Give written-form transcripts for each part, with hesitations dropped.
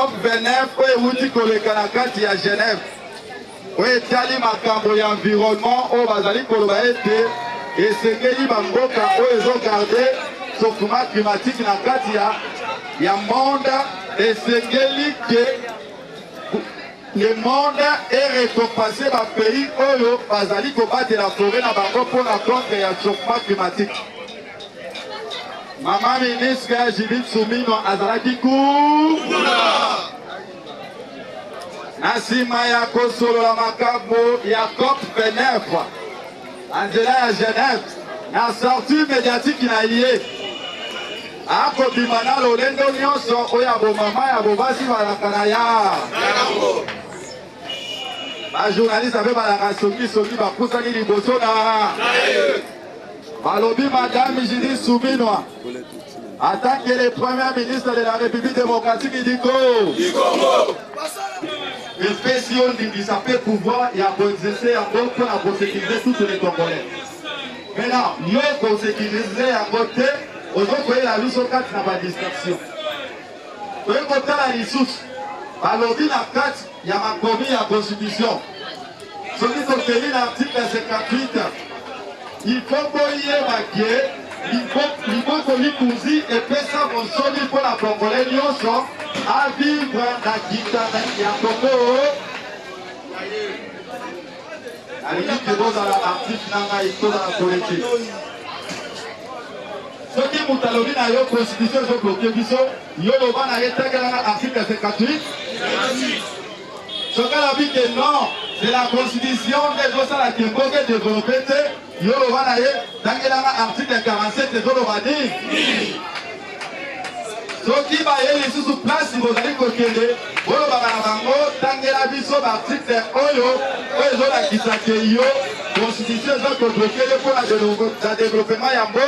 29 oyo ewuti koleka na kati ya Genève oyo etali makambo ya environnement oyo bazali koloba ete esengeli bamboka oyo ezogarde changement climatique na kati ya monde esengeli ke le monde est récompensé par pays oyo bazali kobatela forêt na bango mpona contre ya changement climatique. Mama ministre Judith Suminwa azalaki kuna na nsima ya kosolola makambo ya COP 29 anzela ya Genève na sortie médiatique na ye akobima na lolendo nyonso oyo ya bomama ya bobasi balaka na ya bajournaliste mpe balaka soki bapusani liboso na balobi madame Judith Suminwa en tant que le premier ministre de la République démocratique du Congo. Le président dit ça peut pouvoir y avoir pour sécuriser tous les Congolais. Maintenant, nous pour sécuriser à côté, on doit créer la lutte sur 4 n'a pas de distraction. Vous voyez côté la ressource, balobi la 4, il y a ma commis la constitution. Celui qui obtient l'article 58, il faut qu'il y ait il faut que l'Ikuzi et Pessa Monsoli pour la Congolais nyonso à vivre dans Kitana ya Congo. Allez, que vous à l'article nanga ito dans la politique. Ce qui mutalobi na yo constitution zo bloqué biso, yo loba na yetaka na article 58. Ce qu'on a dit que non, c'est la constitution des gens la qui est développée. Yolo Vanaye, dans l'article 47, les autres vont dire. Ce qui va y aller sous place, si vous allez coquiller, vous allez voir dans l'article Oyo, les autres qui s'accueillent, constitution de bloquer pour le développement Yambo.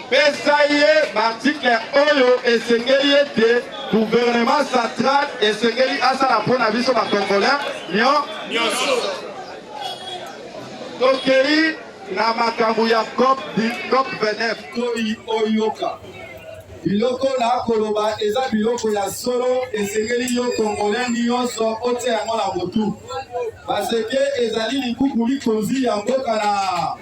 Mais ça y est, l'article Oyo et Sengeli était gouvernement central et Sengeli a ça la bonne avis sur la Congolais. Donc, na makambo ya COP 29 toyi oyoka. Biloko na koloba eza biloko ya solo esengeli yo Congolais nyonso ote yango na motu. Parce que ezali likuku likozi ya mboka na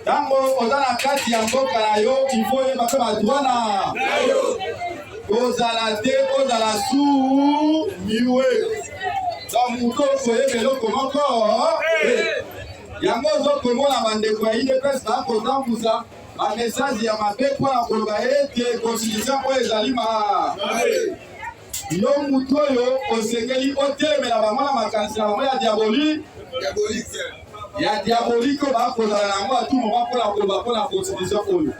tango oza na kati ya mboka na yo ifo yeba pe badroit na kozala te kozala su miwe donc moto okoyeba eloko moko yango ozokomona bandeko ya UDPS bakotambusa bamessage ya mabe mpona koloba ete constitution oyo ezali yo moto oyo osengeli otelemela bango na makanisi na bango ya diabolike oyo bakozala nango atu moma mpona koloba mpona constitution oyo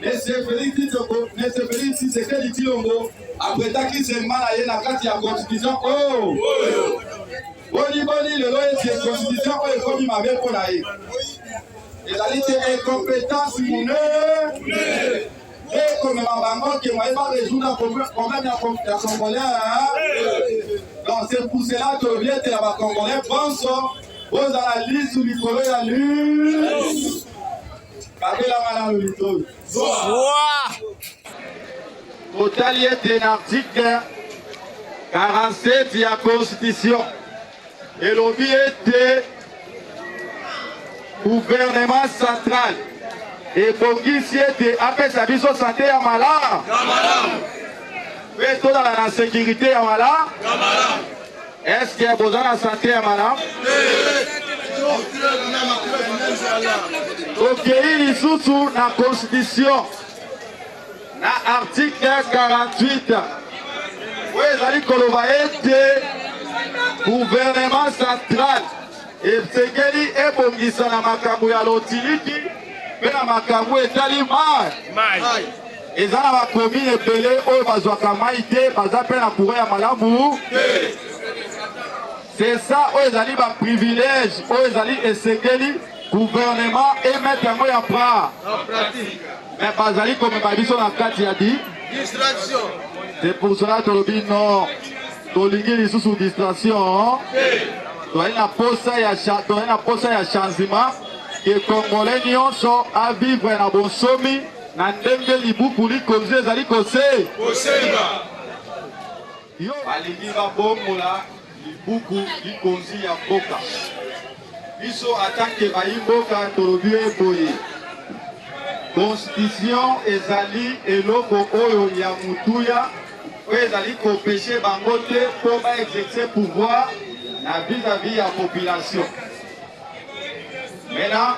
nesefeli Tshisekedi Tshilombo apretaki serment na ye na kati ya constitution oyo boni lelo ete constitution oyo ekomi mabe mpo na ye ezali te incompétence mune ekomema bango ke moye barésoudre problème ya Congolais. Donc c'est pour cela tolobi ete na bacongolais bonso bozala lisu likolo ya lus babelanga na lolitoi otali ete na article 47 ya constitution elobi ete gouvernement central ebongisi ete apesa biso sante ya malamu mpe tozala na sécurité ya malamu. Est-ce que boza na sante ya malamu? Tokei lisusu na constitution na article 48 oyo ezali koloba ete gouvernement central esengeli ebongisa na makambo ya lotiliki mpe na makambo etali mai. eza na bakomi ebele oyo bazwaka mai te baza mpe na courant ya malamu. C'est ça oyo ezali baprivilège oyo ezali esengeli gouvernement emettre yango ya pratique. Mais bazali komema biso na kati ya distraction. C'est pour cela tolobi non tolingi lisusu distraction. Toyei na posa ya changement ke Congolais nyonso avivre na bonsomi na ndenge libuku likonzi ezali kosemba yo balingi babongola libuku likonzi ya mboka biso atanke bayimboka tolobi eboye constitution ezali eloko oyo ya mutuya oyo ezali kopeshe bango te mpo baexerce pouvoir na vis-à-vis ya population. Maintenant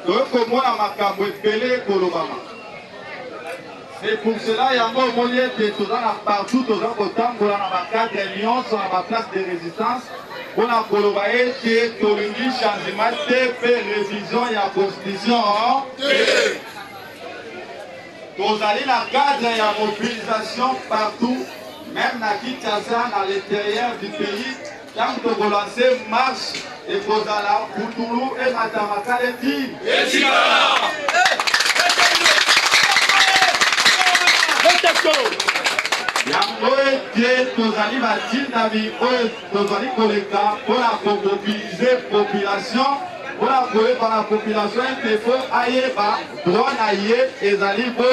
tokomona makambo ebele kolobama. C'est pour cela yango omoni ete toza na partout toza kotambola na bakadre nyonso na baplace de résistance mpona koloba ete tolingi changement te mpe révision ya constitution tozali na cadre ya mobilisation partout même na Kinshasa na l'intérieur du pays ntango tokolanse marche ekozala Butulu e Matamakala eti yango ete tozali batindami oyo tozali koleka mpona komobilize population mpona koyeba na population ete fo ayeba droit na ye ezali bo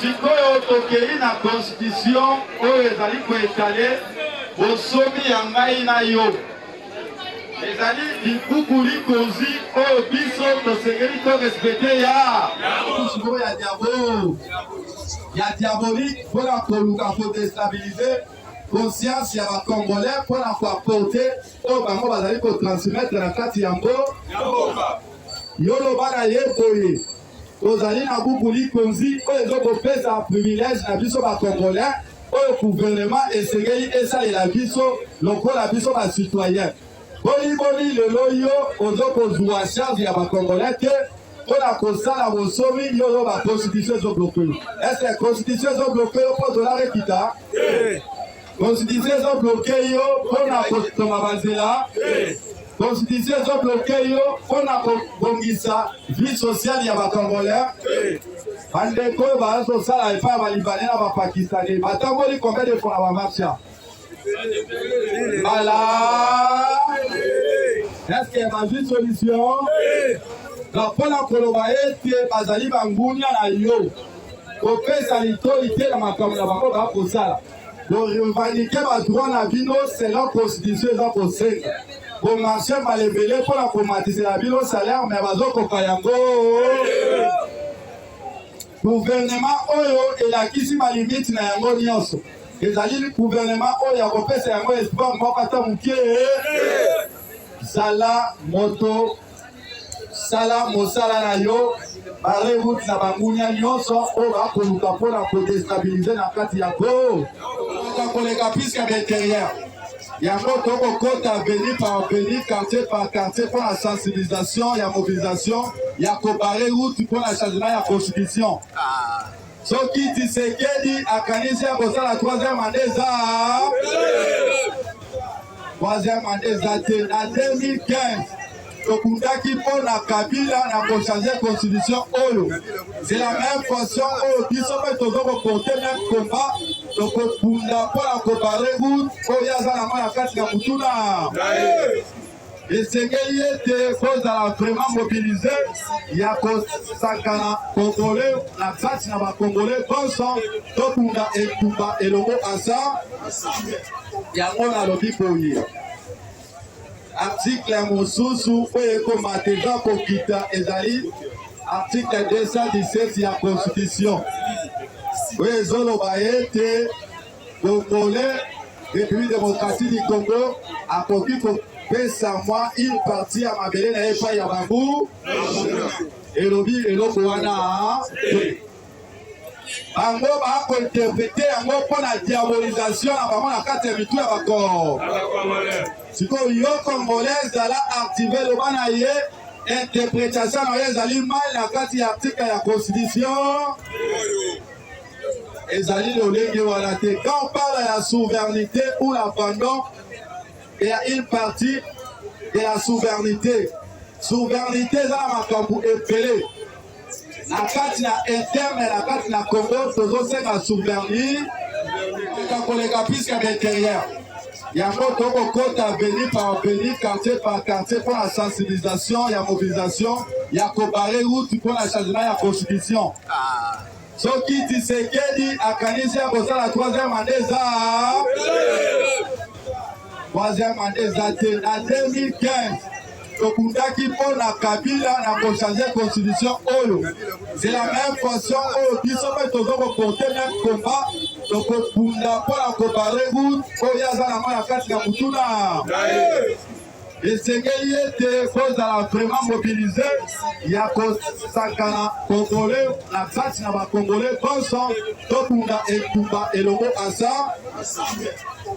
sikoyo tokei na constitution oyo ezali koetale bosomi ya ngai na yo ezali libuku likonzi oyo biso tosengeli torespecte ya diabolique mpona koluka kodestabilize conscience ya bacongolais mpona koaporte oyo bango bazali kotransmettre na kati ya mboka yo loba na ye boye tozali na buku likonzi oyo ezokopesa privilège na biso bacongolais oyo gouvernement esengeli esalela biso lokola biso bacitoyen boliboli lelo yo ozokozwa charge ya bacongolais te mpona kosala bosomi yo oyo baconstitution ezobloke yo ese constitution ezobloke yo mpo tola rekita constitution ezobloke yo mpona kotonga banzela constitution ezobloke yo mpona kobongisa vie sociale ya bacongolais bandeko oyo bazosala epai ya balibane na bapakistanais batamboli combien de fois na bamarsha Voilà. Est-ce qu'il y a une solution? Donc, pour la koloba ete bazali bangunya na yo. Kopesa l'autorité na makambo na bango ba kosala. Pour revendiquer ba droit na bino selon constitution za kosenga. Pour marcher malebele pour la comatiser la bino salaire mais bazokoka yango. Gouvernement oyo elakisi ma limite na yango nyonso. ezali gouvernement oyo akopesa yango espoir moko ata moke sala moto sala mosala na yo bareroute na bangunya nyonso oyo bakoluka mpona kodestabilize na kati ya go koleka puiske baintérieur yango tokokota veni par veni quartier par quartier mpona sensibilisation ya mobilisation ya kobare route mpona changement ya constitution soki Tshisekedi akanisi ya kosala troisième mandat eza troisième mandat eza te na 2015 tokundaki mpo na Kabila na kochange constitution oyo c'est la même façon oyo biso mpe tozokoporte même combat tokokunda mpo na kobare route oyo aza nango na kati ya mutuna esengeli ete kozala vraiment mobilisé ya kosakana congolais na kati na bacongolais bonso tokunda etumba elongo ensemble yango nalobi boye article ya mosusu oyo ekomata eza kokita ezali article 217 ya constitution oyo ezoloba ete congolais république démocratique du Congo akoki kopesa mwa une partie ya mabele na ye epai ya bango elobi eloko wana bango bakointerprete yango mpona diabolisation na bango na kati ya mitu ya bakor sikoyo yo congolais ezala active eloba na ye interprétation na ye ezali mal na kati ya article ya constitution ezali lolenge wana te. Quand on parle de la souveraineté ou l'abandon, il y a une partie de la souveraineté. Souveraineté eza na makambo epele na kati na interne na kati na Congo tozosenga souveraineté koleka puisque à l'intérieur Yango toko kota veni par veni, quartier par quartier pour la sensibilisation, il y a mobilisation, il y a comparé route pour la changement de la constitution. Ce qui dit c'est qu'il dit à Kanisi à cause de la troisième année, troisième année, en 2015. Tokundaki pour la Kabila n'a pas changé la constitution. C'est la même façon où ils sont tous porter le même combat. Donc pour la comparer route, il y a la carte de Mutuna. Et c'est qu'il était vraiment mobilisé. Il y a Sakana Congolais, la carte n'a pas Congolais, bon sang, Tokunda et Kumba et le mot Asa.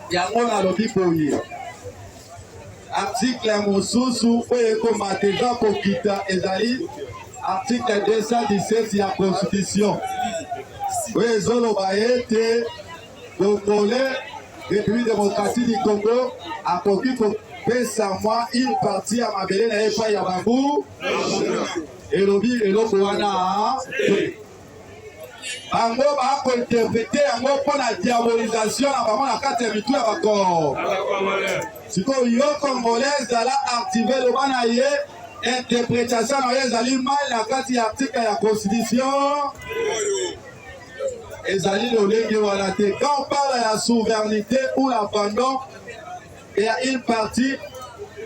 Il y a un lobby pour y. Article Mosusu, Mateza Kokita Ezali, article 217 de la Constitution. Oui, Zolo Baete, Congolais, République démocratique du Congo, a compris que Pessamois, une partie à ma belle n'avait pas Yabambou, et Lobi et Loboana. Bango va interpréter yango pour la diabolisation na vraiment la carte mitu ya bako. Siko yo congolaise la activer le bana ye interprétation na ezali mal la carte ya article ya constitution. Ezali le lenge wala te. Quand on parle de la souveraineté ou l'abandon, il y a une partie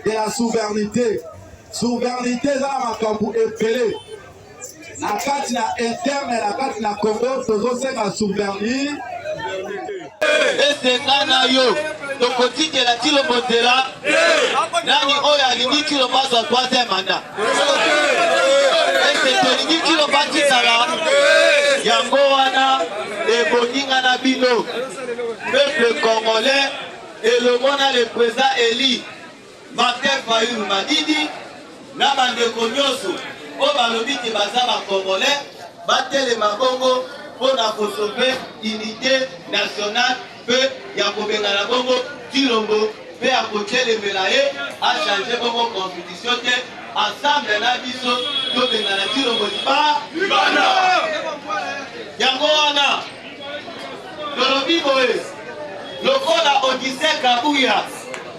de la souveraineté. Souveraineté za makambu epelé. La carte interne et la carte na Congo, toujours c'est la souveraineté. Et c'est Nanayo, donc au titre de la Tilo Botela, Nani Oya Lini Kilo passe au troisième mandat. Et c'est Lini Kilo Bati Sala, Yangoana et Boninga Nabino, peuple congolais, et le monde a le président Eli, Martin Fayou Madidi, Namande Konyosu. Pour balobi ki baza ba congolais batele mabongo pour na sauver unité nationale pe ya kobenga na bongo tilombo pe ya kotele melaye a changer bongo constitution te ensemble na biso to benga na tilombo libana yango wana tolobi boye lokola Odyssey Kabuya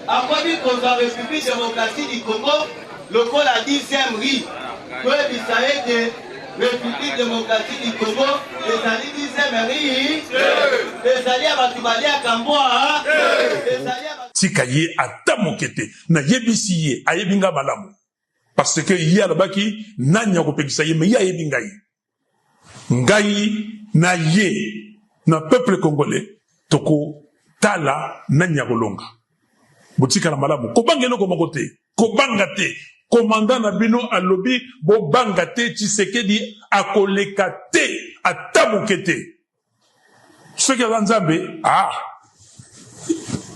akomi kozwa République démocratique du Congo lokola 10e riz que l'Israël République démocratique du Congo, les alliés d'Israël, les alliés à Batubali à Kamboa, les alliés à Tikaye atamokete na yebisiye ayebinga balamu parce que il y a là-bas qui nanya ko pekisa ye mais ya yebinga yi ngai na ye na peuple congolais toko tala nanya kolonga botika na malamu ko bangelo ko makote ko bangate commandant Nabino alobi bo bangate Tshisekedi akoleka te atamokete ce qui est Nzambe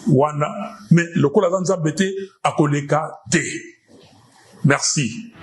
wana mais lokola Nzambe te akoleka te. Merci.